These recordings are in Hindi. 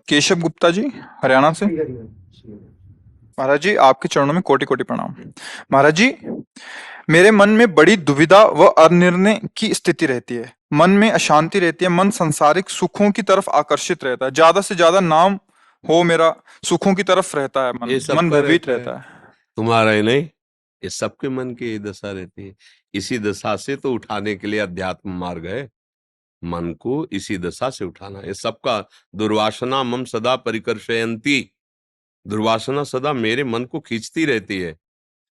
केशव गुप्ता जी, हरियाणा से। महाराज जी, आपके चरणों में कोटि कोटि प्रणाम। महाराज जी, मेरे मन में बड़ी दुविधा व अनिर्णय की स्थिति रहती है। मन में अशांति रहती है। मन सांसारिक सुखों की तरफ आकर्षित रहता है। ज्यादा से ज्यादा नाम हो मेरा, सुखों की तरफ रहता है। मन ये मन सबका भयभीत रहता है, रहता है। तुम्हारा ही नहीं, ये सबके मन की ये दशा रहती है। इसी दशा से तो उठाने के लिए अध्यात्म मार्ग है। मन को इसी दशा से उठाना, ये सबका। दुर्वासना मम सदा परिकर्षयन्ति। दुर्वासना सदा मेरे मन को खींचती रहती है।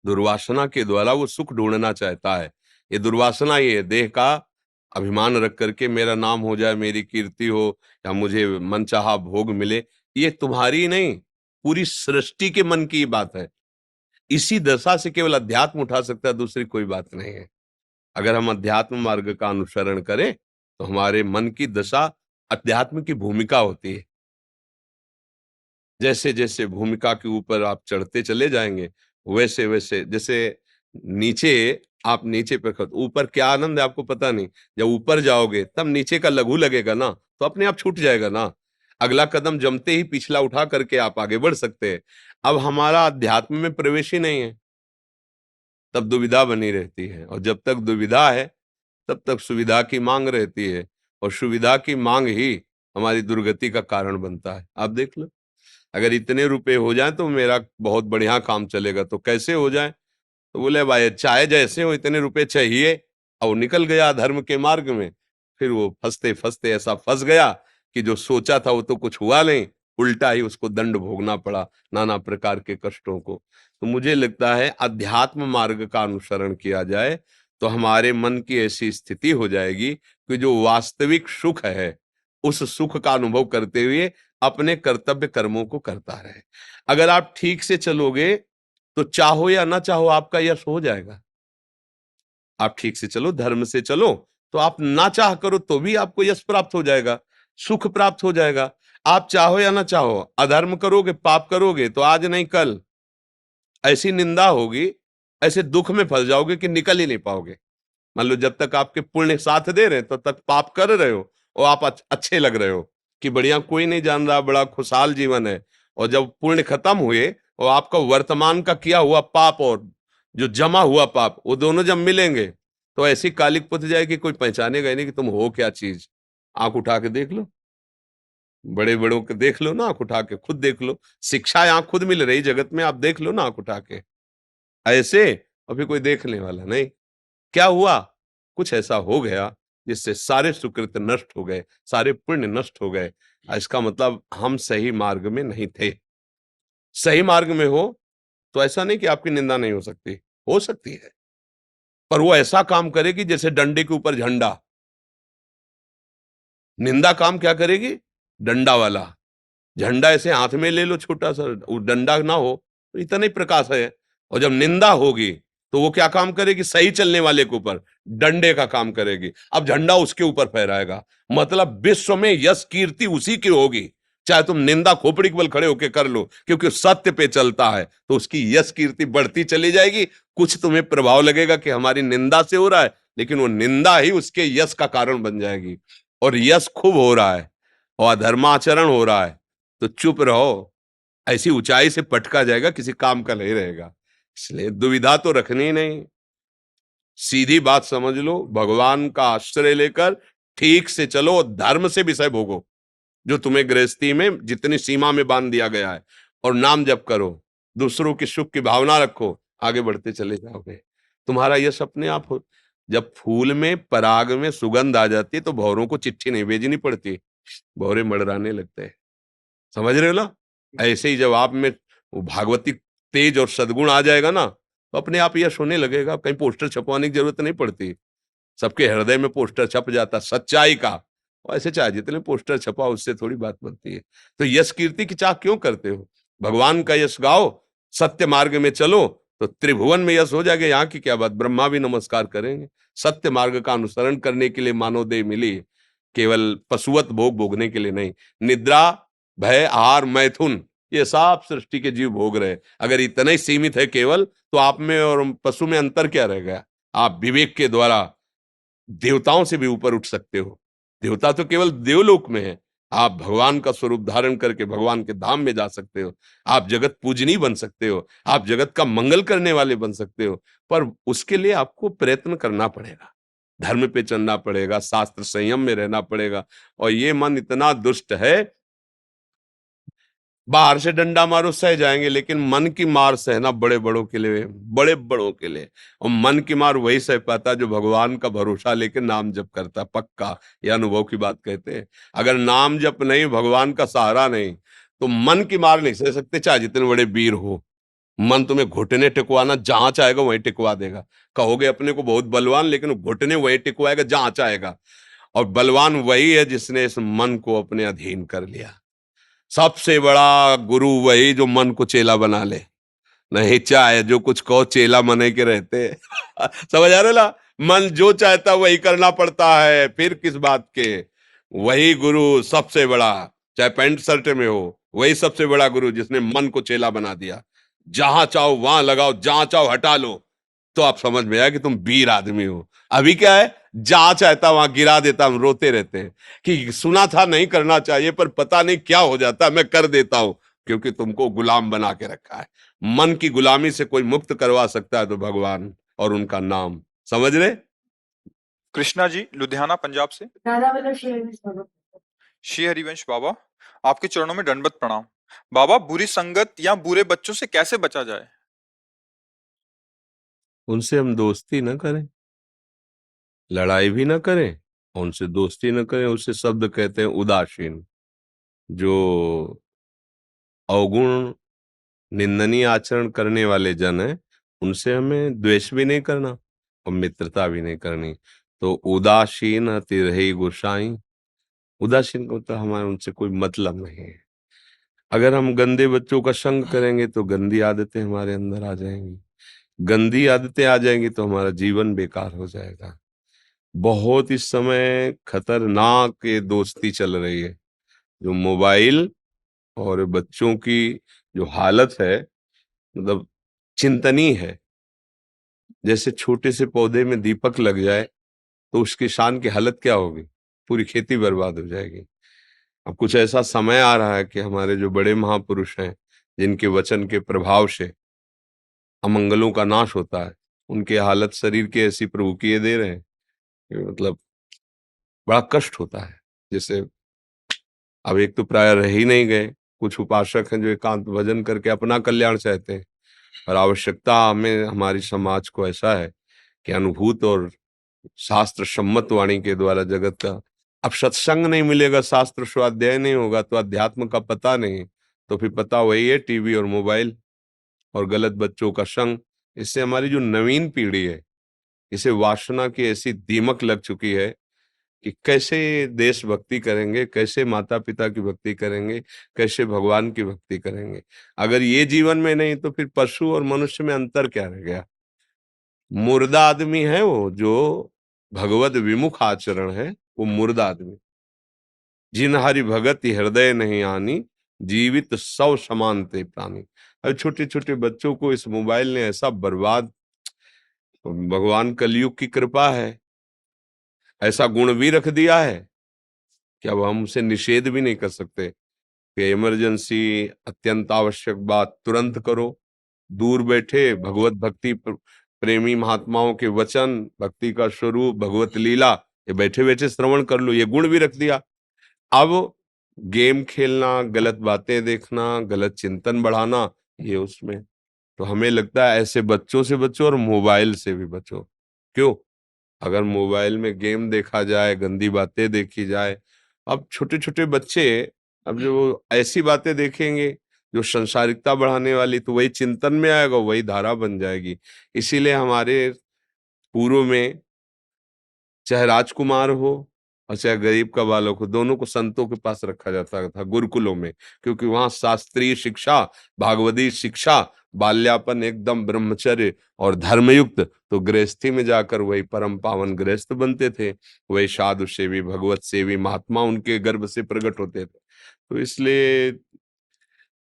दुर्वासना के द्वारा वो सुख ढूंढना चाहता है। ये दुर्वासना ये देह का अभिमान रख करके मेरा नाम हो जाए, मेरी कीर्ति हो, या मुझे मनचाहा भोग मिले, ये तुम्हारी नहीं, पूरी सृष्टि के मन की बात है। इसी दशा से केवल अध्यात्म उठा सकता है, दूसरी कोई बात नहीं है। अगर हम अध्यात्म मार्ग का अनुसरण करें तो हमारे मन की दशा अध्यात्म की भूमिका होती है। जैसे जैसे भूमिका के ऊपर आप चढ़ते चले जाएंगे, वैसे वैसे, जैसे नीचे, आप नीचे पे खत, ऊपर क्या आनंद है आपको पता नहीं। जब ऊपर जाओगे तब नीचे का लघु लगेगा ना, तो अपने आप छूट जाएगा ना। अगला कदम जमते ही पिछला उठा करके आप आगे बढ़ सकते हैं। अब हमारा अध्यात्म में प्रवेश ही नहीं है, तब दुविधा बनी रहती है। और जब तक दुविधा है तब तक सुविधा की मांग रहती है, और सुविधा की मांग ही हमारी दुर्गति का कारण बनता है। आप देख लो, अगर इतने रुपए हो जाए तो मेरा बहुत बढ़िया काम चलेगा, तो कैसे हो जाए? तो बोले भाई चाहे जैसे हो, इतने रुपए चाहिए। और निकल गया धर्म के मार्ग में, फिर वो फंसते फंसते ऐसा फंस गया कि जो सोचा था वो तो कुछ हुआ नहीं, उल्टा ही उसको दंड भोगना पड़ा, नाना प्रकार के कष्टों को। तो मुझे लगता है अध्यात्म मार्ग का अनुसरण किया जाए तो हमारे मन की ऐसी स्थिति हो जाएगी कि जो वास्तविक सुख है, उस सुख का अनुभव करते हुए अपने कर्तव्य कर्मों को करता रहे। अगर आप ठीक से चलोगे तो चाहो या ना चाहो आपका यश हो जाएगा। आप ठीक से चलो, धर्म से चलो, तो आप ना चाह करो तो भी आपको यश प्राप्त हो जाएगा, सुख प्राप्त हो जाएगा। आप चाहो या ना चाहो, अधर्म करोगे, पाप करोगे, तो आज नहीं कल ऐसी निंदा होगी, ऐसे दुख में फंस जाओगे कि निकल ही नहीं पाओगे। मान लो जब तक आपके पुण्य साथ दे रहे हैं तब तक पाप कर रहे हो, और आप अच्छे लग रहे हो कि बढ़िया, कोई नहीं जान रहा, बड़ा खुशहाल जीवन है। और जब पुण्य खत्म हुए और आपका वर्तमान का किया हुआ पाप और जो जमा हुआ पाप, वो दोनों जब मिलेंगे तो ऐसी कालिक पुत जाएगी, कोई पहचानेगा ही नहीं कि तुम हो क्या चीज। आंख उठा के देख लो, बड़े बड़ों के देख लो ना, आंख उठा के खुद देख लो। शिक्षा यहाँ खुद मिल रही जगत में, आप देख लो ना आंख उठा के ऐसे। और फिर कोई देखने वाला नहीं। क्या हुआ? कुछ ऐसा हो गया जिससे सारे सुकृत नष्ट हो गए, सारे पुण्य नष्ट हो गए। इसका मतलब हम सही मार्ग में नहीं थे। सही मार्ग में हो तो ऐसा नहीं कि आपकी निंदा नहीं हो सकती है, पर वो ऐसा काम करेगी जैसे डंडे के ऊपर झंडा। निंदा काम क्या करेगी? डंडा वाला। झंडा ऐसे हाथ में ले लो छोटा सा, वो डंडा ना हो तो इतना ही प्रकाश है। और जब निंदा होगी तो वो क्या काम करेगी? सही चलने वाले के ऊपर डंडे का काम करेगी। अब झंडा उसके ऊपर फहराएगा। मतलब विश्व में यश कीर्ति उसी की होगी, चाहे तुम निंदा खोपड़ी के बल खड़े होकर कर लो, क्योंकि सत्य पे चलता है तो उसकी यश कीर्ति बढ़ती चली जाएगी। कुछ तुम्हें प्रभाव लगेगा कि हमारी निंदा से हो रहा है, लेकिन वो निंदा ही उसके यश का कारण बन जाएगी। और यश खूब हो रहा है और अधर्माचरण हो रहा है तो चुप रहो, ऐसी ऊंचाई से पटका जाएगा, किसी काम का नहीं रहेगा। इसलिए दुविधा तो रखनी ही नहीं, सीधी बात समझ लो, भगवान का आश्रय लेकर ठीक से चलो, धर्म से विषय भोगो जो तुम्हें गृहस्थी में जितनी सीमा में बांध दिया गया है, और नाम जप करो, दूसरों की सुख की भावना रखो, आगे बढ़ते चले जाओगे, तुम्हारा यश अपने आप हो। जब फूल में पराग में सुगंध आ जाती है तो भौरों को चिट्ठी नहीं भेजनी पड़ती, भौरे मड़राने लगते हैं। समझ रहे हो ना? ऐसे ही जब आप में वो भागवती तेज और सद्गुण आ जाएगा ना, तो अपने आप यश होने लगेगा, कहीं पोस्टर छपवाने की जरूरत नहीं पड़ती। सबके हृदय में पोस्टर छप जाता सच्चाई का। और ऐसे चाहे जितने पोस्टर छपाओ, उससे थोड़ी बात बनती है। तो यश कीर्ति की चाह क्यों करते हो? भगवान का यश गाओ, सत्य मार्ग में चलो, तो त्रिभुवन में यश हो जाएगा। यहाँ की क्या बात, ब्रह्मा भी नमस्कार करेंगे। सत्य मार्ग का अनुसरण करने के लिए मानव देह मिली, केवल पशुवत भोग भोगने के लिए नहीं। निद्रा, भय, आहार, मैथुन, ये सब सृष्टि के जीव भोग रहे। अगर इतना ही सीमित है केवल, तो आप में और पशु में अंतर क्या रह गया? आप विवेक के द्वारा देवताओं से भी ऊपर उठ सकते हो। देवता तो केवल देवलोक में है, आप भगवान का स्वरूप धारण करके भगवान के धाम में जा सकते हो, आप जगत पूजनी बन सकते हो, आप जगत का मंगल करने वाले बन सकते हो, पर उसके लिए आपको प्रयत्न करना पड़ेगा, धर्म पे चलना पड़ेगा, शास्त्र संयम में रहना पड़ेगा। और ये मन इतना दुष्ट है, बाहर से डंडा मारो सह जाएंगे, लेकिन मन की मार सहना बड़े बड़ों के लिए, बड़े बड़ों के लिए। और मन की मार वही सह पाता जो भगवान का भरोसा लेके नाम जप करता, पक्का। यह अनुभव की बात कहते हैं। अगर नाम जप नहीं, भगवान का सहारा नहीं, तो मन की मार नहीं सह सकते, चाहे जितने बड़े वीर हो। मन तुम्हें घुटने टिकवाना जहां चाहेगा वहीं टिकवा देगा। कहोगे अपने को बहुत बलवान, लेकिन घुटने वहीं टिकवाएगा जहां चाहेगा। और बलवान वही है जिसने इस मन को अपने अधीन कर लिया। सबसे बड़ा गुरु वही जो मन को चेला बना ले। नहीं चाहे जो कुछ कहो, चेला मने के रहते समझ आ रहा ला? मन जो चाहता वही करना पड़ता है, फिर किस बात के। वही गुरु सबसे बड़ा, चाहे पैंट शर्ट में हो, वही सबसे बड़ा गुरु जिसने मन को चेला बना दिया। जहां चाहो वहां लगाओ, जहां चाहो हटा लो, तो आप समझ में आया कि तुम वीर आदमी हो। अभी क्या है, जहां चाहता वहां गिरा देता, हम रोते रहते हैं कि सुना था नहीं करना चाहिए, पर पता नहीं क्या हो जाता, मैं कर देता हूं, क्योंकि तुमको गुलाम बना के रखा है। मन की गुलामी से कोई मुक्त करवा सकता है तो भगवान और उनका नाम। समझ रहे? कृष्णा जी लुधियाना पंजाब से। श्री हरिवंश बाबा, आपके चरणों में दंडवत प्रणाम। बाबा, बुरी संगत या बुरे बच्चों से कैसे बचा जाए? उनसे हम दोस्ती न करें, लड़ाई भी न करें, उनसे दोस्ती न करें। उसे शब्द कहते हैं उदासीन। जो अवगुण निंदनीय आचरण करने वाले जन हैं, उनसे हमें द्वेष भी नहीं करना और मित्रता भी नहीं करनी। तो उदासीन अति रही गोसाई। उदासीन का मतलब हमारा उनसे कोई मतलब नहीं है। अगर हम गंदे बच्चों का संग करेंगे तो गंदी आदतें हमारे अंदर आ जाएंगी, गंदी आदतें आ जाएंगी तो हमारा जीवन बेकार हो जाएगा। बहुत इस समय खतरनाक ये दोस्ती चल रही है, जो मोबाइल और बच्चों की जो हालत है, मतलब चिंतनीय है। जैसे छोटे से पौधे में दीपक लग जाए तो उस किसान की हालत क्या होगी, पूरी खेती बर्बाद हो जाएगी। अब कुछ ऐसा समय आ रहा है कि हमारे जो बड़े महापुरुष हैं, जिनके वचन के प्रभाव से अमंगलों का नाश होता है, उनकी हालत शरीर की ऐसी प्रभु किए दे रहे हैं कि मतलब बड़ा कष्ट होता है। जैसे अब एक तो प्राय रह ही नहीं गए, कुछ उपासक हैं जो एकांत भजन करके अपना कल्याण चाहते हैं, और आवश्यकता हमें हमारी समाज को ऐसा है कि अनुभूत और शास्त्र सम्मत वाणी के द्वारा जगत का। अब सत्संग नहीं मिलेगा, शास्त्र स्वाध्याय नहीं होगा, तो अध्यात्म का पता नहीं, तो फिर पता वही है टीवी और मोबाइल और गलत बच्चों का संग। इससे हमारी जो नवीन पीढ़ी है, इसे वासना की ऐसी दीमक लग चुकी है कि कैसे देशभक्ति करेंगे, कैसे माता पिता की भक्ति करेंगे, कैसे भगवान की भक्ति करेंगे। अगर ये जीवन में नहीं तो फिर पशु और मनुष्य में अंतर क्या रह गया। मुर्दा आदमी है वो, जो भगवत विमुख आचरण है, वो मुर्दा आदमी। जिन हरि भगति हृदय नहीं आनी, जीवित सौ समान ते प्राणी। अब छोटे छोटे बच्चों को इस मोबाइल ने ऐसा बर्बाद। भगवान कलयुग की कृपा है, ऐसा गुण भी रख दिया है कि अब हम उसे निषेध भी नहीं कर सकते कि इमरजेंसी, अत्यंत आवश्यक बात तुरंत करो। दूर बैठे भगवत भक्ति प्रेमी महात्माओं के वचन, भक्ति का स्वरूप, भगवत लीला, ये बैठे बैठे श्रवण कर लो, ये गुण भी रख दिया। अब गेम खेलना, गलत बातें देखना, गलत चिंतन बढ़ाना, ये उसमें। तो हमें लगता है ऐसे बच्चों से बचो और मोबाइल से भी बचो। क्यों? अगर मोबाइल में गेम देखा जाए, गंदी बातें देखी जाए, अब छोटे छोटे बच्चे, अब जो ऐसी बातें देखेंगे जो संसारिकता बढ़ाने वाली, तो वही चिंतन में आएगा, वही धारा बन जाएगी। इसीलिए हमारे पूर्व में चाहे राजकुमार हो और चाहे गरीब का बालक हो, दोनों को संतों के पास रखा जाता था, गुरुकुलों में, क्योंकि वहां शास्त्रीय शिक्षा, भागवती शिक्षा, बाल्यापन एकदम ब्रह्मचर्य और धर्मयुक्त, तो गृहस्थी में जाकर वही परम पावन गृहस्थ बनते थे, वही साधु सेवी भगवत सेवी महात्मा उनके गर्भ से प्रकट होते थे। तो इसलिए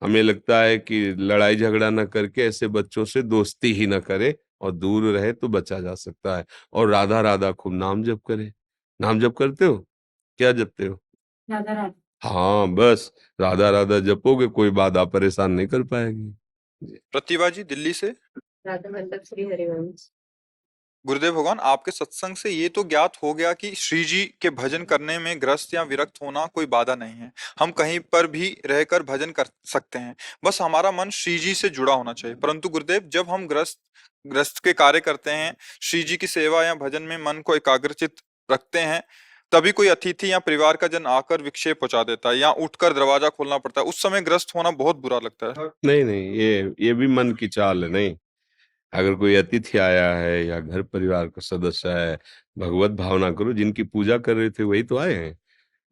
हमें लगता है कि लड़ाई झगड़ा न करके ऐसे बच्चों से दोस्ती ही न करे, और दूर रहे तो बचा जा सकता है। और राधा राधा खूब नाम जप करे। नाम जप करते हो? क्या जपते हो? राधा राधा। हाँ, बस राधा राधा जपोगे, कोई बाधा परेशान नहीं कर पाएगी। जी। प्रतिभा जी दिल्ली से। राधा वल्लभ श्री हरिवंश। गुरुदेव भगवान, आपके सत्संग से ये तो ज्ञात हो गया कि श्री जी के भजन करने में ग्रस्त या विरक्त होना कोई बाधा नहीं है। हम कहीं पर भी रहकर भजन कर सकते हैं। बस हमारा मन श्री जी से जुड़ा होना चाहिए। परंतु गुरुदेव, जब हम ग्रस्त ग्रस्त के कार्य करते हैं, श्री जी की सेवा या भजन में मन को एकाग्रचित रखते हैं, तभी कोई अतिथि या परिवार का जन आकर विक्षेप पहुंचा देता है या उठकर दरवाजा खोलना पड़ता है। उस समय ग्रस्त होना बहुत बुरा लगता है। नहीं, नहीं, ये भी मन की चाल है, नहीं। अगर कोई अतिथि आया है या घर परिवार का सदस्य है, भगवत भावना करो, जिनकी पूजा कर रहे थे वही तो आए हैं।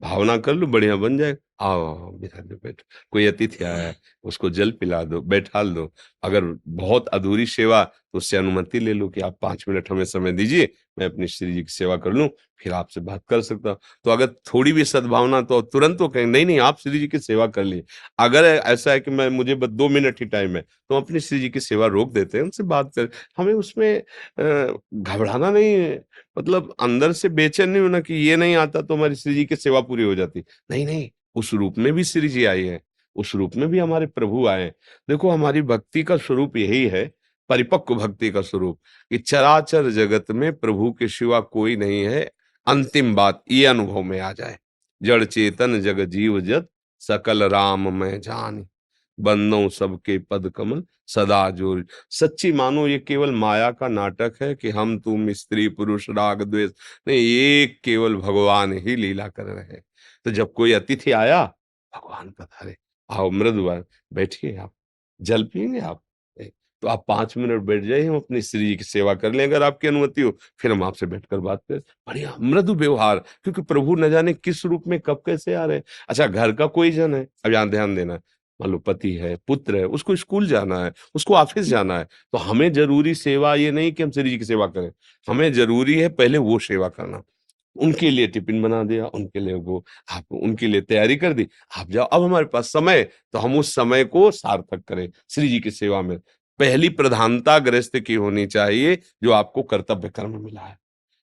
भावना कर लो, बढ़िया बन जाएगा। आओ, आओ, बिठा दो, बैठो। कोई अतिथि आया है, उसको जल पिला दो, बैठाल दो। अगर बहुत अधूरी सेवा, तो उससे अनुमति ले लो कि आप 5 मिनट हमें समय दीजिए, मैं अपनी श्री जी की सेवा कर लूँ, फिर आपसे बात कर सकता हूँ। तो अगर थोड़ी भी सद्भावना, तो तुरंत वो कहेंगे, नहीं, नहीं, आप श्री जी की सेवा कर लिए। अगर ऐसा है कि मुझे बस 2 मिनट ही टाइम है, तो हम अपनी श्री जी की सेवा रोक देते हैं, उनसे बात कर। हमें उसमें घबराना नहीं है। मतलब अंदर से बेचैन नहीं होना कि ये नहीं आता तो हमारी श्री जी की सेवा पूरी हो जाती। नहीं, नहीं, उस रूप में भी श्री जी आई है, उस रूप में भी हमारे प्रभु आए हैं। देखो, हमारी भक्ति का स्वरूप यही है, परिपक्व भक्ति का स्वरूप, कि चराचर जगत में प्रभु के सिवा कोई नहीं है। अंतिम बात ये अनुभव में आ जाए, जड़ चेतन जग जीव जत, सकल राम मैं जान, बंदों सबके पद कमल सदा जोर। सच्ची मानो ये केवल माया का नाटक है कि हम तुम स्त्री पुरुष राग द्वेष नहीं, ये केवल भगवान ही लीला कर रहे हैं। तो जब कोई अतिथि आया, भगवान पधारे, आओ मृदुवान, बैठिए आप, जल पिएंगे आप? नहीं, तो आप 5 मिनट बैठ जाइए, हम अपनी श्री जी की सेवा कर लें, अगर आपकी अनुमति हो, फिर हम आपसे बैठकर बात करें। बढ़िया मृदु व्यवहार, क्योंकि प्रभु न जाने किस रूप में कब कैसे आ रहे हैं। अच्छा, घर का कोई जन है, अब यहाँ ध्यान देना, मान लो पति है, पुत्र है, उसको स्कूल जाना है, उसको ऑफिस जाना है, तो हमें जरूरी सेवा ये नहीं कि हम श्री जी की सेवा करें, हमें जरूरी है पहले वो सेवा करना। उनके लिए टिफिन बना दिया, उनके लिए वो, आप उनके लिए तैयारी कर दी, आप जाओ। अब हमारे पास समय, तो हम उस समय को सार्थक करें श्री जी की सेवा में। पहली प्रधानता गृहस्थ की होनी चाहिए, जो आपको कर्तव्य कर्म मिला है।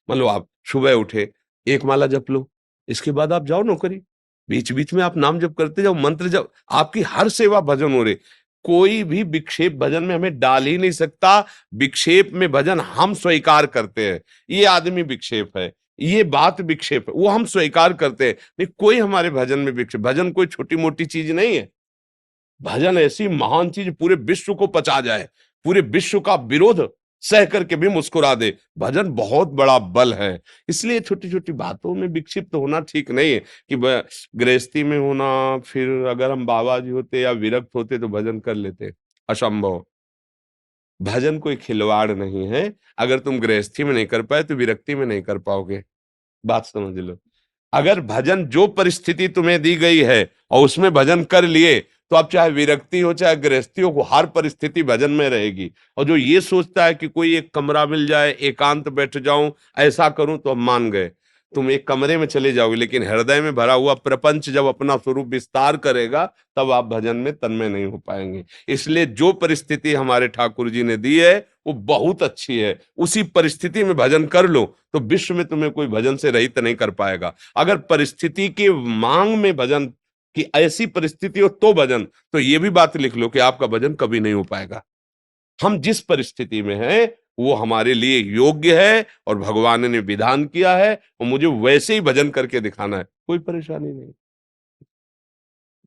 मान लो आप सुबह उठे, एक माला जप लो, इसके बाद आप जाओ नौकरी। बीच-बीच में आप नाम जप करते जाओ, मंत्र जप, आपकी हर सेवा भजन हो रही। कोई भी विक्षेप भजन में हमें डाल ही नहीं सकता। विक्षेप में भजन हम स्वीकार करते हैं। ये आदमी विक्षेप है, ये बात विक्षेप है, वो हम स्वीकार करते हैं। नहीं, कोई हमारे भजन में विक्षेप, भजन कोई छोटी-मोटी चीज नहीं है। भजन ऐसी महान चीज, पूरे विश्व को पचा जाए, पूरे विश्व का विरोध सह करके भी मुस्कुरा दे। भजन बहुत बड़ा बल है। इसलिए छोटी-छोटी बातों में विक्षिप्त होना ठीक नहीं है कि गृहस्थी में होना, फिर अगर हम बाबा जी होते या विरक्त होते तो भजन कर लेते, असंभव। भजन कोई खिलवाड़ नहीं है। अगर तुम गृहस्थी में नहीं कर पाए तो विरक्ति में नहीं कर पाओगे। बात समझ लो। अगर भजन जो परिस्थिति तुम्हें दी गई है और उसमें भजन कर लिए, तो अब चाहे विरक्ति हो चाहे गृहस्थी हो, हर परिस्थिति भजन में रहेगी। और जो ये सोचता है कि कोई एक कमरा मिल जाए, एकांत बैठ जाऊं, ऐसा करूं, तो अब मान गए। तुम एक कमरे में चले जाओगे, लेकिन हृदय में भरा हुआ प्रपंच जब अपना स्वरूप विस्तार करेगा, तब आप भजन में तन्मय नहीं हो पाएंगे। इसलिए जो परिस्थिति हमारे ठाकुर जी ने दी है, वो बहुत अच्छी है। उसी परिस्थिति में भजन कर लो, तो विश्व में तुम्हें कोई भजन से रहित नहीं कर पाएगा। अगर परिस्थिति की मांग में भजन की ऐसी परिस्थिति हो तो भजन, तो ये भी बात लिख लो कि आपका भजन कभी नहीं हो पाएगा। हम जिस परिस्थिति में हैं, वो हमारे लिए योग्य है और भगवान ने विधान किया है, और मुझे वैसे ही भजन करके दिखाना है, कोई परेशानी नहीं।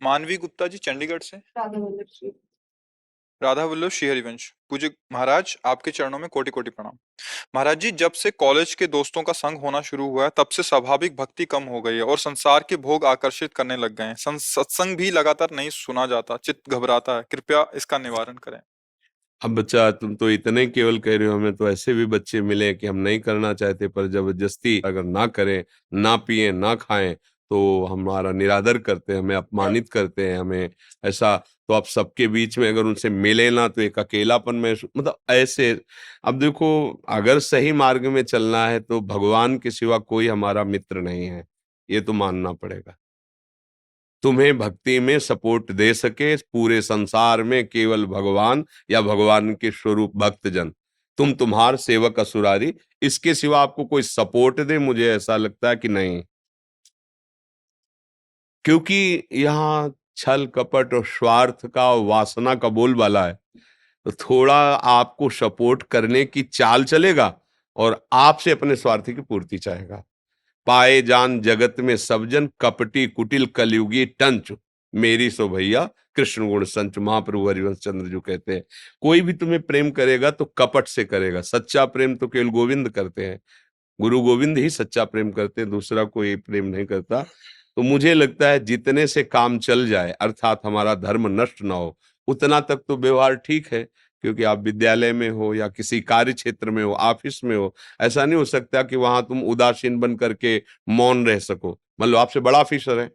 मानवी गुप्ता जी चंडीगढ़ से। राधा वल्लभ श्री। राधा वल्लभ श्री हरिवंश। पूज्य महाराज, आपके चरणों में कोटि कोटि प्रणाम। महाराज जी, जब से कॉलेज के दोस्तों का संग होना शुरू हुआ है, तब से स्वाभाविक भक्ति कम हो गई है और संसार के भोग आकर्षित करने लग गए हैं। सत्संग भी लगातार नहीं सुना जाता, चित्त घबराता है। कृपया इसका निवारण करें। अब बच्चा, तुम तो इतने केवल कह रहे हो, हमें तो ऐसे भी बच्चे मिले कि हम नहीं करना चाहते, पर जबरदस्ती अगर ना करें, ना पिए, ना खाएं, तो हमारा निरादर करते हैं, हमें अपमानित करते हैं, हमें ऐसा। तो आप सबके बीच में अगर उनसे मिले ना, तो एक अकेलापन में, मतलब ऐसे। अब देखो, अगर सही मार्ग में चलना है तो भगवान के सिवा कोई हमारा मित्र नहीं है, ये तो मानना पड़ेगा। तुम्हें भक्ति में सपोर्ट दे सके पूरे संसार में केवल भगवान या भगवान के स्वरूप भक्तजन। तुम्हार सेवक असुरारी, इसके सिवा आपको कोई सपोर्ट दे, मुझे ऐसा लगता है कि नहीं। क्योंकि यहाँ छल कपट और स्वार्थ का वासना का बोलबाला है, तो थोड़ा आपको सपोर्ट करने की चाल चलेगा और आपसे अपने स्वार्थ की पूर्ति चाहेगा। पाए जान जगत में सब जन, कपटी कुटिल कलयुगी टंच, मेरी सो भैया कृष्ण गुण संच। महाप्रभु हरिवंश चंद्र जो कहते हैं, कोई भी तुम्हें प्रेम करेगा तो कपट से करेगा, सच्चा प्रेम तो केवल गोविंद करते हैं। गुरु गोविंद ही सच्चा प्रेम करते हैं, दूसरा कोई प्रेम नहीं करता। तो मुझे लगता है जितने से काम चल जाए, अर्थात हमारा धर्म नष्ट ना हो, उतना तक तो व्यवहार ठीक है। क्योंकि आप विद्यालय में हो या किसी कार्य क्षेत्र में हो, ऑफिस में हो, ऐसा नहीं हो सकता कि वहां तुम उदासीन बन करके मौन रह सको। मान लो आपसे बड़ा ऑफिसर है,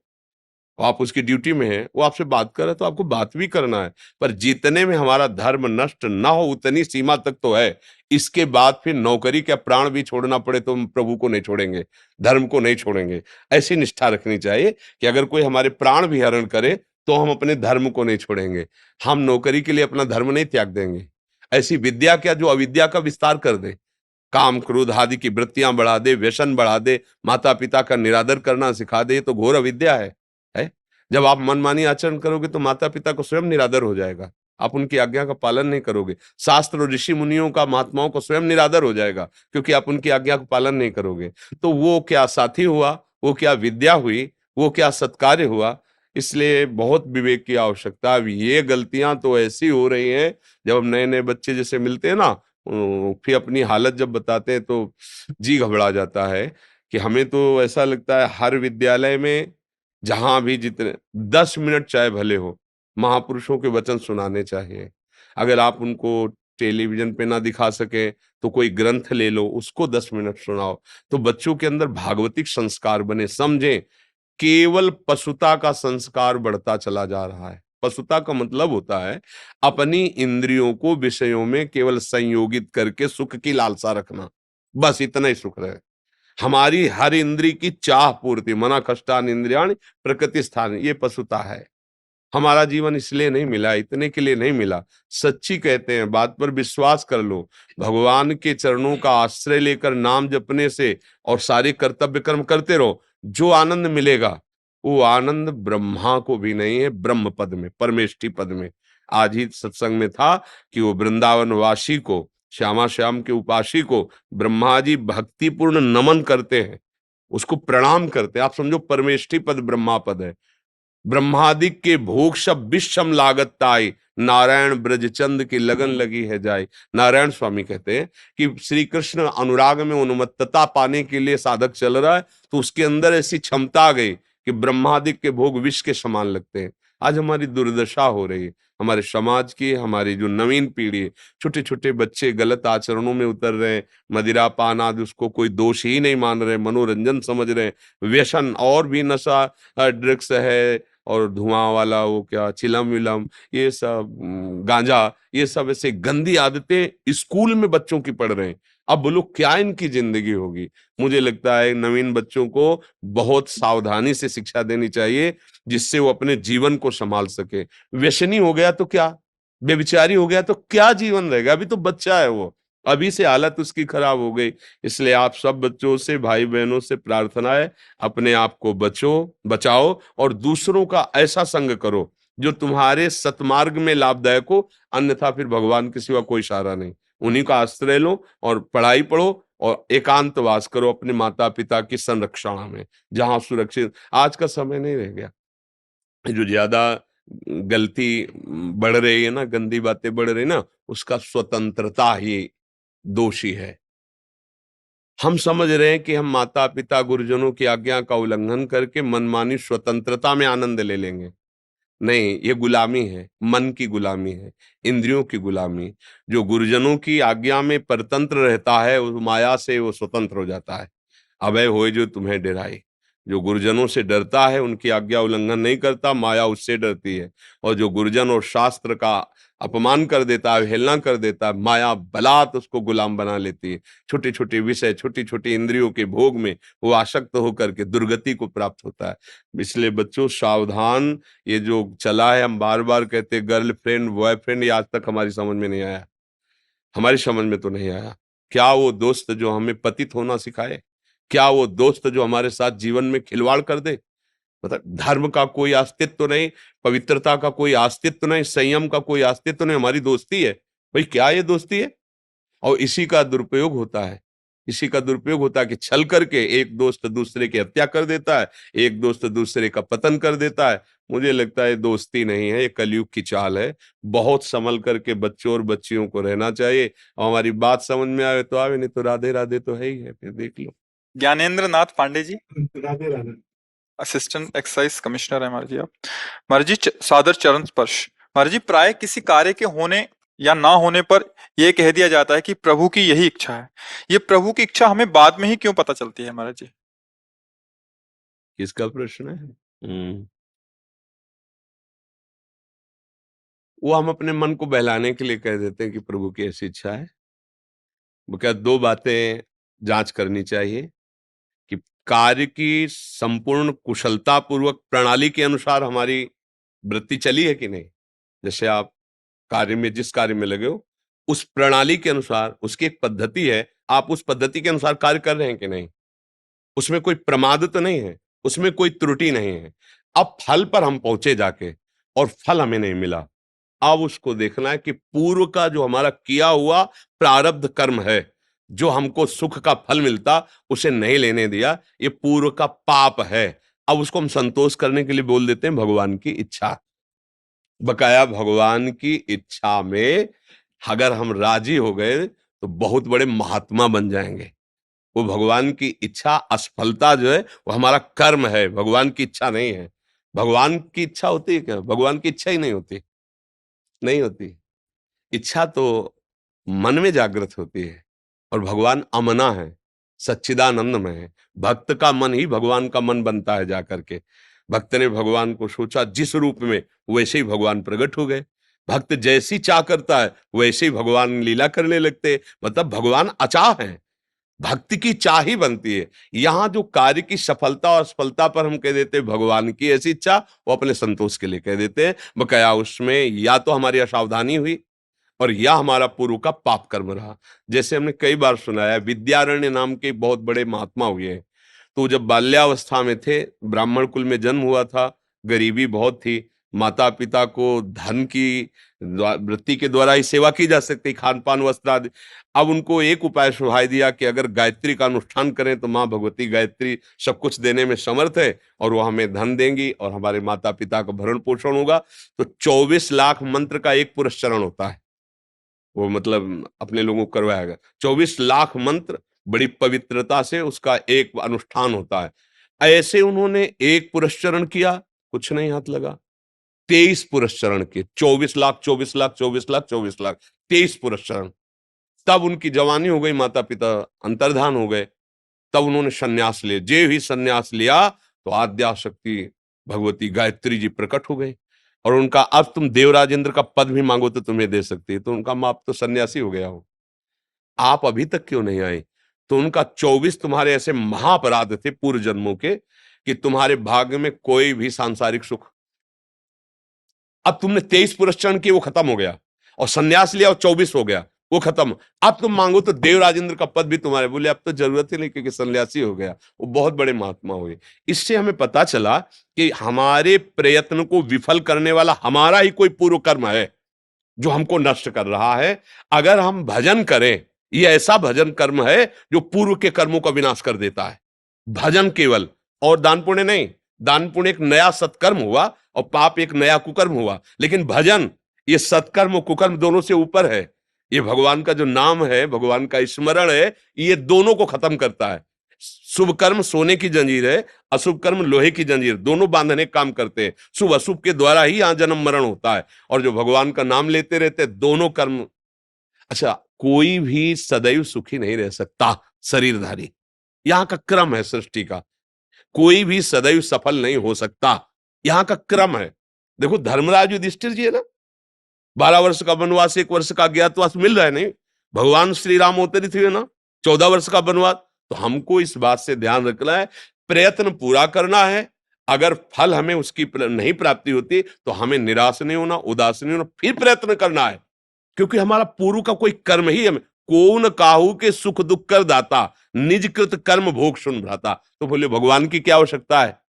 आप उसकी ड्यूटी में हैं, वो आपसे बात कर रहा है तो आपको बात भी करना है, पर जितने में हमारा धर्म नष्ट ना हो उतनी सीमा तक तो है। इसके बाद फिर नौकरी का प्राण भी छोड़ना पड़े तो हम प्रभु को नहीं छोड़ेंगे, धर्म को नहीं छोड़ेंगे। ऐसी निष्ठा रखनी चाहिए कि अगर कोई हमारे प्राण भी हरण करे तो हम अपने धर्म को नहीं छोड़ेंगे। हम नौकरी के लिए अपना धर्म नहीं त्याग देंगे। ऐसी विद्या क्या जो अविद्या का विस्तार कर दे, काम क्रोध आदि की वृत्तियां बढ़ा दे, व्यसन बढ़ा दे, माता पिता का निरादर करना सिखा दे, ये तो घोर अविद्या है? जब आप मनमानी आचरण करोगे तो माता पिता को स्वयं निरादर हो जाएगा, आप उनकी आज्ञा का पालन नहीं करोगे। शास्त्र और ऋषि मुनियों का, महात्माओं को स्वयं निरादर हो जाएगा, क्योंकि आप उनकी आज्ञा का पालन नहीं करोगे। तो वो क्या साथी हुआ, वो क्या विद्या हुई, वो क्या सत्कार्य हुआ? इसलिए बहुत विवेक की आवश्यकता है। अब ये गलतियां तो ऐसी हो रही हैं, जब हम नए नए बच्चे जैसे मिलते हैं ना, फिर अपनी हालत जब बताते हैं तो जी घबरा जाता है। कि हमें तो ऐसा लगता है हर विद्यालय में जहां भी जितने 10 मिनट चाहे भले हो, महापुरुषों के वचन सुनाने चाहिए। अगर आप उनको टेलीविजन पे ना दिखा सके तो कोई ग्रंथ ले लो, उसको 10 मिनट सुनाओ, तो बच्चों के अंदर भागवतिक संस्कार बने। समझें, केवल पशुता का संस्कार बढ़ता चला जा रहा है। पशुता का मतलब होता है अपनी इंद्रियों को विषयों में केवल संयोगित करके सुख की लालसा रखना, बस इतना ही सुख रहे। हमारी हर इंद्री की चाह पूर्ति, मना कष्टान इंद्रियाण प्रकृति स्थान, ये पशुता है। हमारा जीवन इसलिए नहीं मिला, इतने के लिए नहीं मिला। सच्ची कहते हैं, बात पर विश्वास कर लो। भगवान के चरणों का आश्रय लेकर नाम जपने से और सारे कर्तव्य कर्म करते रहो, जो आनंद मिलेगा वो आनंद ब्रह्मा को भी नहीं है, ब्रह्म पद में, परमेष्टि पद में। आज ही सत्संग में था कि वो वृंदावन वासी को, श्यामा श्याम के उपासी को ब्रह्मा जी भक्तिपूर्ण नमन करते हैं, उसको प्रणाम करते हैं। आप समझो परमेष्टि पद ब्रह्मा पद है। ब्रह्मादिक के भोग सब विषम लागत ताई, नारायण ब्रजचंद की लगन लगी है जाय। नारायण स्वामी कहते हैं कि श्री कृष्ण अनुराग में उन्मत्तता पाने के लिए साधक चल रहा है, तो उसके अंदर ऐसी क्षमता आ गई कि ब्रह्मादिक के भोग विष के समान लगते हैं। आज हमारी दुर्दशा हो रही है, हमारे समाज की, हमारी जो नवीन पीढ़ी है, छोटे छोटे बच्चे गलत आचरणों में उतर रहे हैं। मदिरा पान आदि उसको कोई दोष ही नहीं मान रहे, मनोरंजन समझ रहे हैं। व्यसन और भी नशा, ड्रग्स है, और धुआं वाला वो क्या चिलम विलम, ये सब गांजा, ये सब ऐसे गंदी आदतें स्कूल में बच्चों की पढ़ रहे हैं। अब बोलो क्या इनकी जिंदगी होगी? मुझे लगता है नवीन बच्चों को बहुत सावधानी से शिक्षा देनी चाहिए, जिससे वो अपने जीवन को संभाल सके। व्यसनी हो गया तो क्या, बेविचारी हो गया तो क्या जीवन रहेगा? अभी तो बच्चा है वो, अभी से हालत उसकी खराब हो गई। इसलिए आप सब बच्चों से, भाई बहनों से प्रार्थना है, अपने आप को बचाओ और दूसरों का ऐसा संग करो जो तुम्हारे सतमार्ग में लाभदायक हो। अन्यथा फिर भगवान के सिवा कोई सहारा नहीं, उन्हीं का आश्रय लो और पढ़ाई पढ़ो और एकांतवास करो अपने माता पिता की संरक्षण में, जहां सुरक्षित। आज का समय नहीं रह गया। जो ज्यादा गलती बढ़ रही है ना, गंदी बातें बढ़ रही ना, उसका स्वतंत्रता ही दोषी है। हम समझ रहे हैं कि हम माता पिता गुरुजनों की आज्ञा का उल्लंघन करके मनमानी स्वतंत्रता में आनंद ले लेंगे। नहीं, ये गुलामी है, मन की गुलामी है, इंद्रियों की गुलामी। जो गुरुजनों की आज्ञा में परतंत्र रहता है, उस माया से वो स्वतंत्र हो जाता है। अभय होए जो तुम्हें डराए। जो गुरुजनों से डरता है, उनकी आज्ञा उल्लंघन नहीं करता, माया उससे डरती है। और जो गुरुजन और शास्त्र का अपमान कर देता है, अवहेलना कर देता है, माया बलात् उसको गुलाम बना लेती है। छोटे छोटे विषय, छोटी छोटी इंद्रियों के भोग में वो आसक्त होकर के दुर्गति को प्राप्त होता है। इसलिए बच्चों सावधान। ये जो चला है, हम बार बार कहते गर्लफ्रेंड बॉयफ्रेंड, ये आज तक हमारी समझ में नहीं आया, हमारी समझ में तो नहीं आया। क्या वो दोस्त जो हमें पतित होना सिखाए? क्या वो दोस्त जो हमारे साथ जीवन में खिलवाड़ कर दे? मतलब धर्म का कोई अस्तित्व नहीं, पवित्रता का कोई अस्तित्व नहीं, संयम का कोई अस्तित्व नहीं, हमारी दोस्ती है। भाई क्या ये दोस्ती है? और इसी का दुरुपयोग होता है। इसी का दुरुपयोग होता है कि छल करके एक दोस्त दूसरे की हत्या कर देता है, एक दोस्त दूसरे का पतन कर देता है। मुझे लगता है दोस्ती नहीं है, ये कलयुग की चाल है। बहुत संभल करके बच्चों और बच्चियों को रहना चाहिए। और हमारी बात समझ में आवे तो आवे, नहीं तो राधे राधे तो है ही है, फिर देख लो। Gyanendra Nath Pandey ji, Radhe Radhe. Assistant excise commissioner है महाराज जी आप। महाराज जी सादर चरण स्पर्श। महाराज जी प्राय किसी कार्य के होने या ना होने पर यह कह दिया जाता है कि प्रभु की यही इच्छा है। ये प्रभु की इच्छा हमें बाद में ही क्यों पता चलती है महाराज जी? किसका प्रश्न है? वो हम अपने मन को बहलाने के लिए कह देते हैं कि प्रभु की ऐसी इच्छा है। वो क्या, दो बातें जांच करनी चाहिए कि कार्य की संपूर्ण कुशलता पूर्वक प्रणाली के अनुसार हमारी वृत्ति चली है कि नहीं। जैसे आप कार्य में, जिस कार्य में लगे हो, उस प्रणाली के अनुसार, उसकी एक पद्धति है, आप उस पद्धति के अनुसार कार्य कर रहे हैं कि नहीं। उसमें कोई प्रमाद तो नहीं है, उसमें कोई त्रुटि नहीं है। अब फल पर हम पहुंचे जाके और फल हमें नहीं मिला, अब उसको देखना है कि पूर्व का जो हमारा किया हुआ प्रारब्ध कर्म है, जो हमको सुख का फल मिलता, उसे नहीं लेने दिया, ये पूर्व का पाप है। अब उसको हम संतोष करने के लिए बोल देते हैं भगवान की इच्छा। बकाया भगवान की इच्छा में अगर हम राजी हो गए तो बहुत बड़े महात्मा बन जाएंगे। वो भगवान की इच्छा, असफलता जो है वो हमारा कर्म है, भगवान की इच्छा नहीं है। भगवान की इच्छा होती है क्या? भगवान की इच्छा ही नहीं होती, नहीं होती। इच्छा तो मन में जागृत होती है, और भगवान अमना है, सच्चिदानंद में है। भक्त का मन ही भगवान का मन बनता है जाकर के। भक्त ने भगवान को सोचा जिस रूप में, वैसे ही भगवान प्रकट हो गए। भक्त जैसी चाह करता है वैसे ही भगवान लीला करने लगते हैं। मतलब भगवान अचाह है, भक्ति की चाह ही बनती है। यहां जो कार्य की सफलता और असफलता पर हम कह देते हैं भगवान की ऐसी इच्छा, वो अपने संतोष के लिए कह देते हैं। बकाया उसमें या तो हमारी असावधानी हुई और या हमारा पूर्व का पाप कर्म रहा। जैसे हमने कई बार सुनाया, विद्यारण्य नाम के बहुत बड़े महात्मा हुए हैं। तो जब बाल्यावस्था में थे, ब्राह्मण कुल में जन्म हुआ था, गरीबी बहुत थी, माता पिता को धन की वृत्ति के द्वारा ही सेवा की जा सकती, खान पान वस्त्र आदि। अब उनको एक उपाय सुझाई दिया कि अगर गायत्री का अनुष्ठान करें तो माँ भगवती गायत्री सब कुछ देने में समर्थ है, और वो हमें धन देंगी और हमारे माता पिता का भरण पोषण होगा। तो 24 लाख मंत्र का एक पुरस्चरण होता है, वो मतलब अपने लोगों को करवाएगा। 24 लाख मंत्र बड़ी पवित्रता से उसका एक अनुष्ठान होता है। ऐसे उन्होंने एक पुरस्चरण किया, कुछ नहीं हाथ लगा। 23 पुरस्चरण किए, 24 लाख 24 लाख 24 लाख 24 लाख 23 पुरस्चरण। तब उनकी जवानी हो गई, माता पिता अंतर्धान हो गए। तब उन्होंने संन्यास लिया। जे ही संन्यास लिया तो आद्याशक्ति भगवती गायत्री जी प्रकट हो गई, और उनका अब तुम देवराजेंद्र का पद भी मांगो तो तुम्हें दे सकती है। तो उनका माप तो सन्यासी हो गया हो, आप अभी तक क्यों नहीं आए? तो उनका 24 तुम्हारे ऐसे महाअपराध थे पूर्व जन्मों के कि तुम्हारे भाग्य में कोई भी सांसारिक सुख। अब तुमने 23 पुरस्चरण किए, वो खत्म हो गया, और सन्यास लिया और 24 हो गया, वो खत्म। अब तुम मांगो तो देवराजेंद्र का पद भी तुम्हारे। बोले अब तो जरूरत ही नहीं, क्योंकि सन्यासी हो गया। वो बहुत बड़े महात्मा हुए। इससे हमें पता चला कि हमारे प्रयत्न को विफल करने वाला हमारा ही कोई पूर्व कर्म है जो हमको नष्ट कर रहा है। अगर हम भजन करें, ये ऐसा भजन कर्म है जो पूर्व के कर्मों का विनाश कर देता है। भजन केवल, और दान पुण्य नहीं। दान पुण्य एक नया सत्कर्म हुआ और पाप एक नया कुकर्म हुआ, लेकिन भजन ये सत्कर्म और कुकर्म दोनों से ऊपर है। ये भगवान का जो नाम है, भगवान का स्मरण है, ये दोनों को खत्म करता है। शुभ कर्म सोने की जंजीर है, अशुभ कर्म लोहे की जंजीर, दोनों बांधने का काम करते हैं। शुभ अशुभ के द्वारा ही यहां जन्म मरण होता है, और जो भगवान का नाम लेते रहते हैं, दोनों कर्म। अच्छा, कोई भी सदैव सुखी नहीं रह सकता शरीरधारी, यहां का क्रम है सृष्टि का। कोई भी सदैव सफल नहीं हो सकता, यहां का क्रम है। देखो धर्मराज युधिष्ठिर जी है ना, 12 वर्ष का वनवास, 1 वर्ष का अज्ञातवास मिल रहा है नहीं। भगवान श्री राम अवतरित हुए ना, 14 वर्ष का वनवास। तो हमको इस बात से ध्यान रखना है, प्रयत्न पूरा करना है। अगर फल हमें उसकी नहीं प्राप्ति होती तो हमें निराश नहीं होना, उदास नहीं होना, फिर प्रयत्न करना है। क्योंकि हमारा पूर्व का कोई कर्म ही हमें, कौन काहू के सुख दुख कर दाता, निज कृत कर्म भोग सुन भ्राता। तो बोले भगवान की क्या आवश्यकता है?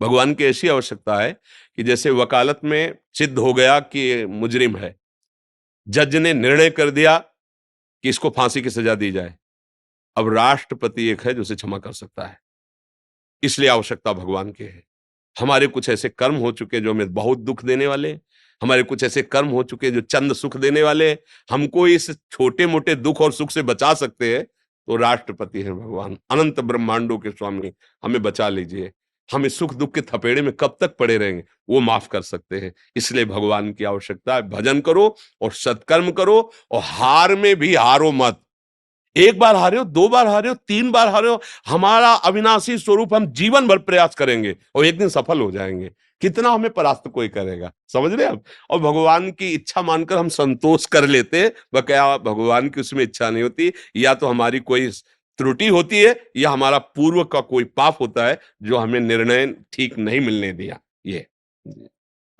भगवान की ऐसी आवश्यकता है कि जैसे वकालत में सिद्ध हो गया कि ये मुजरिम है, जज ने निर्णय कर दिया कि इसको फांसी की सजा दी जाए, अब राष्ट्रपति एक है जो उसे क्षमा कर सकता है। इसलिए आवश्यकता भगवान की है। हमारे कुछ ऐसे कर्म हो चुके जो हमें बहुत दुख देने वाले, हमारे कुछ ऐसे कर्म हो चुके जो चंद सुख देने वाले, हमको इस छोटे मोटे दुख और सुख से बचा सकते हैं, तो राष्ट्रपति है भगवान, अनंत ब्रह्मांडों के स्वामी, हमें बचा लीजिए। हम इस सुख दुख के थपेड़े में कब तक पड़े रहेंगे, वो माफ कर सकते हैं। इसलिए भगवान की आवश्यकता है, भजन करो और सत्कर्म करो, और हार में भी हारो मत। एक बार हारे हो, 2 बार हारे हो, 3 बार हारे हो, हमारा अविनाशी स्वरूप हम जीवन भर प्रयास करेंगे और एक दिन सफल हो जाएंगे। कितना हमें परास्त कोई करेगा, समझ रहे हैं आप? और भगवान की इच्छा मानकर हम संतोष कर लेते, वह क्या भगवान की उसमें इच्छा नहीं होती, या तो हमारी कोई त्रुटि होती है, या हमारा पूर्व का कोई पाप होता है जो हमें निर्णय ठीक नहीं मिलने दिया। ये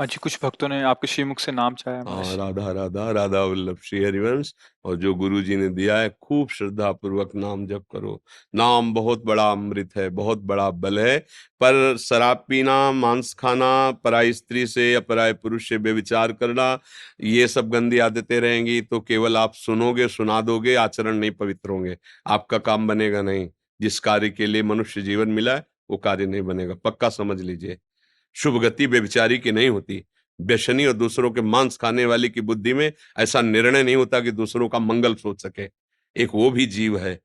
जी, कुछ भक्तों ने आपके श्रीमुख से नाम चाहा है हाँ, महाराज। राधा राधा राधा वल्लभ श्री हरिवंश। और जो गुरु जी ने दिया है, खूब श्रद्धा पूर्वक नाम जप करो। नाम बहुत बड़ा अमृत है, बहुत बड़ा बल है। पर शराब पीना, मांस खाना, पराई स्त्री से या पराये पुरुष से व्यभिचार करना, ये सब गंदी आदतें रहेंगी तो केवल आप सुनोगे, सुना दोगे, आचरण नहीं पवित्र होंगे, आपका काम बनेगा नहीं। जिस कार्य के लिए मनुष्य जीवन मिला है वो कार्य नहीं बनेगा, पक्का समझ लीजिए। शुभ गति व्यभिचारी की नहीं होती। व्यसनी और दूसरों के मांस खाने वाले की बुद्धि में ऐसा निर्णय नहीं होता कि दूसरों का मंगल सोच सके। एक वो भी जीव है,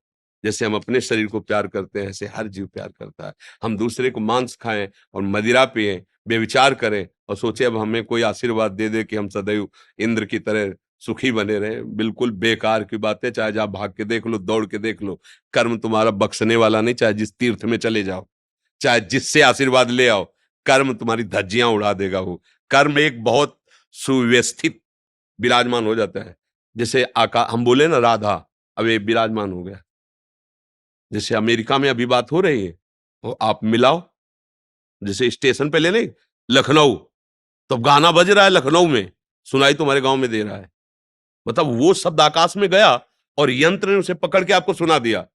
जैसे हम अपने शरीर को प्यार करते हैं, ऐसे हर जीव प्यार करता है। हम दूसरे को मांस खाएं और मदिरा पिएं, व्यभिचार करें और सोचे अब हमें कोई आशीर्वाद दे दे कि हम सदैव इंद्र की तरह सुखी बने रहें, बिल्कुल बेकार की बात है। चाहे आप भाग के देख लो, दौड़ के देख लो, कर्म तुम्हारा बख्शने वाला नहीं। चाहे जिस तीर्थ में चले जाओ, चाहे जिससे आशीर्वाद ले आओ, कर्म तुम्हारी धज्जियां उड़ा देगा। वो कर्म एक बहुत सुव्यवस्थित विराजमान हो जाता है। जैसे आका हम बोले ना, राधा अब ये विराजमान हो गया। जैसे अमेरिका में अभी बात हो रही है, तो आप मिलाओ, जैसे स्टेशन पे ले लें लखनऊ, तो अब गाना बज रहा है लखनऊ में, सुनाई तुम्हारे गांव में दे रहा है। मतलब वो शब्द आकाश में गया और यंत्र ने उसे पकड़ के आपको सुना दिया।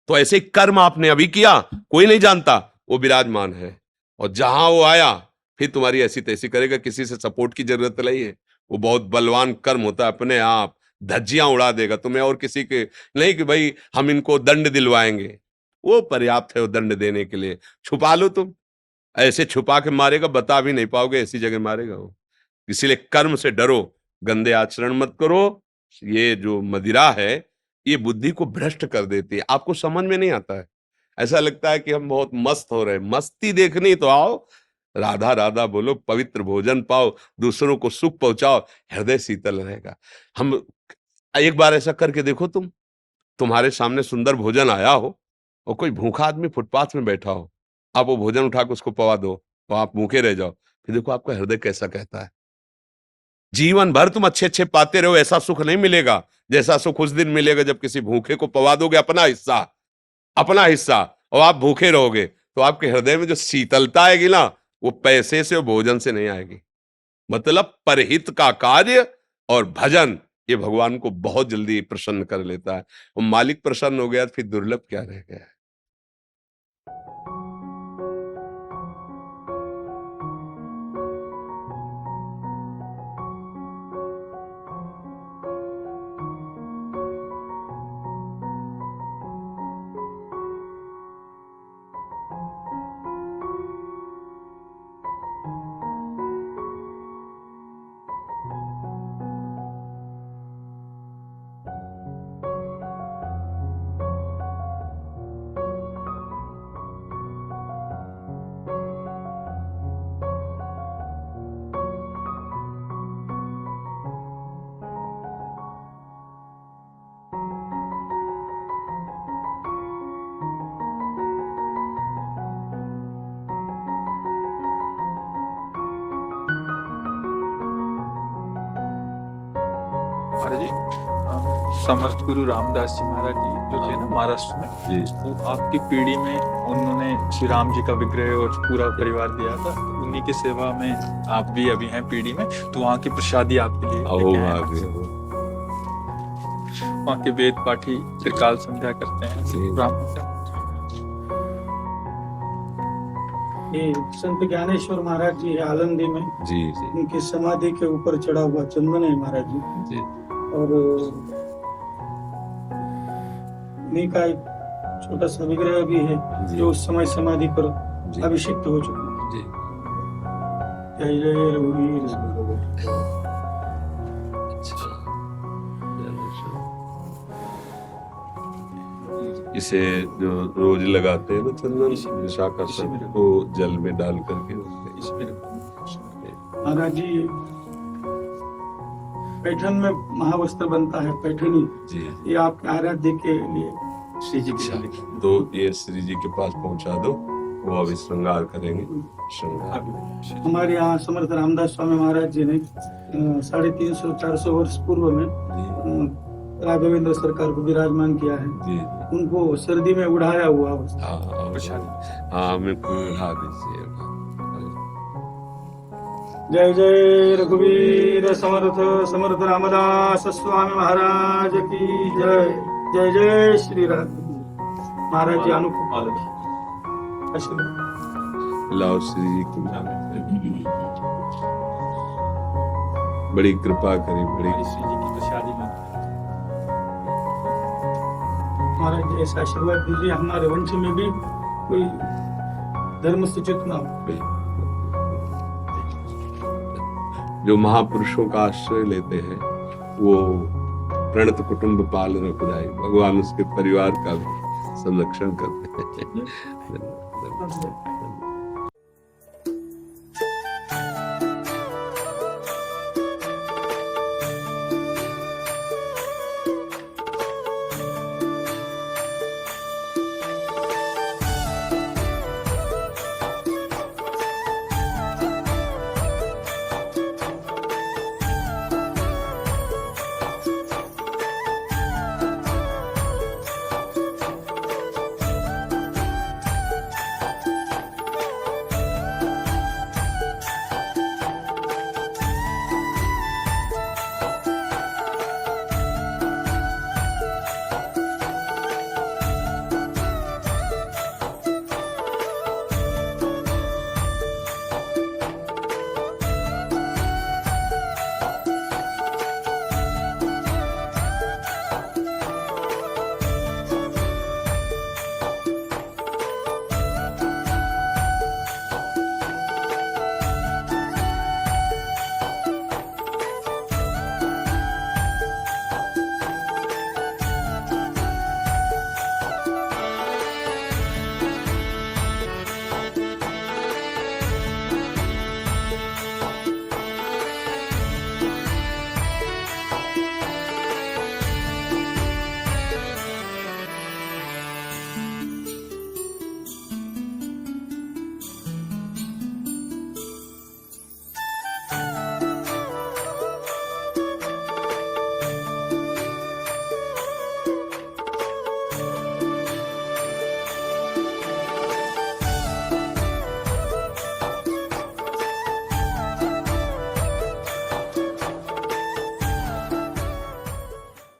तो ऐसे कर्म आपने अभी किया, कोई नहीं जानता, वो विराजमान है। और जहां वो आया फिर तुम्हारी ऐसी तैसी करेगा, किसी से सपोर्ट की जरूरत नहीं है। वो बहुत बलवान कर्म होता है, अपने आप धज्जियां उड़ा देगा तुम्हें, और किसी के नहीं कि भाई हम इनको दंड दिलवाएंगे। वो पर्याप्त है वो दंड देने के लिए। छुपा लो तुम, ऐसे छुपा के मारेगा, बता भी नहीं पाओगे, ऐसी जगह मारेगा वो। इसीलिए कर्म से डरो, गंदे आचरण मत करो। ये जो मदिरा है, ये बुद्धि को भ्रष्ट कर देती है, आपको समझ में नहीं आता है। ऐसा लगता है कि हम बहुत मस्त हो रहे हैं। मस्ती देखनी तो आओ, राधा राधा बोलो, पवित्र भोजन पाओ, दूसरों को सुख पहुंचाओ, हृदय शीतल रहेगा। हम एक बार ऐसा करके देखो, तुम्हारे सामने सुंदर भोजन आया हो और कोई भूखा आदमी फुटपाथ में बैठा हो, आप वो भोजन उठा के उसको पवा दो और आप भूखे रह जाओ, फिर देखो आपका हृदय कैसा कहता है। जीवन भर तुम अच्छे अच्छे पाते रहो, ऐसा सुख नहीं मिलेगा जैसा सुख उस दिन मिलेगा जब किसी भूखे को पवा दोगे अपना हिस्सा, और आप भूखे रहोगे, तो आपके हृदय में जो शीतलता आएगी ना, वो पैसे से और भोजन से नहीं आएगी। मतलब परहित का कार्य और भजन, ये भगवान को बहुत जल्दी प्रसन्न कर लेता है। और मालिक प्रसन्न हो गया तो फिर दुर्लभ क्या रह गया। महाराज जी, समर्थ गुरु रामदास जी महाराज जी जो थे ना महाराष्ट्र में, जी वो आपकी पीढ़ी में उन्होंने श्री राम जी का विग्रह और पूरा परिवार दिया था। उन्हीं की सेवा में आप भी अभी हैं पीढ़ी में, तो वहाँ की प्रसादी आपके लिए लेके आए हैं। वहाँ के वेद पाठी त्रिकाल संध्या करते हैं जी। ब्राह्मण। ये संत ज्ञानेश्वर महाराज जी है आलंदी में, जी जी उनकी समाधि के ऊपर चढ़ा हुआ चंदन है महाराज जी। जी और इन्हीं का एक छोटा सा विग्रह भी है जी। जो उस समय समाधि पर जी अभिषिक्त हो चुका है। जी। जय जय रघुवीर। अच्छा। इसे जो रोज लगाते हैं ना चंदन विशाखा को जल में डाल करके महाराज जी पैठन में महावस्त्र बनता है पैठनी, जी ये आपके आराध्य के लिए श्री जी अच्छा के लिए। तो ये श्री जी के पास पहुंचा दो, वो अभी श्रृंगार करेंगे। श्रृंगार हमारे यहाँ समर्थ रामदास स्वामी महाराज जी ने 350-400 वर्ष पूर्व में जी राघवेंद्र सरकार को विराजमान किया है। जी उनको सर्दी में उड़ाया हुआ अवस्था। हाँ हमें उठा दीजिए। जय जय रघुवीर समर्थ समर्थ रामदास स्वामी महाराज की जय। जय जय श्री राम। महाराज जी अनुकूल आशीर्वाद। लाओ श्री जी की नाम। बड़ी कृपा करी, बड़ी महाराज जी ऐसा आशीर्वाद दीजिए हमारे वंश में भी कोई धर्म सूचित ना हो। जो महापुरुषों का आश्रय लेते हैं वो प्रणत कुटुंब पाल रखुदाई, भगवान उसके परिवार का भी संरक्षण करते हैं।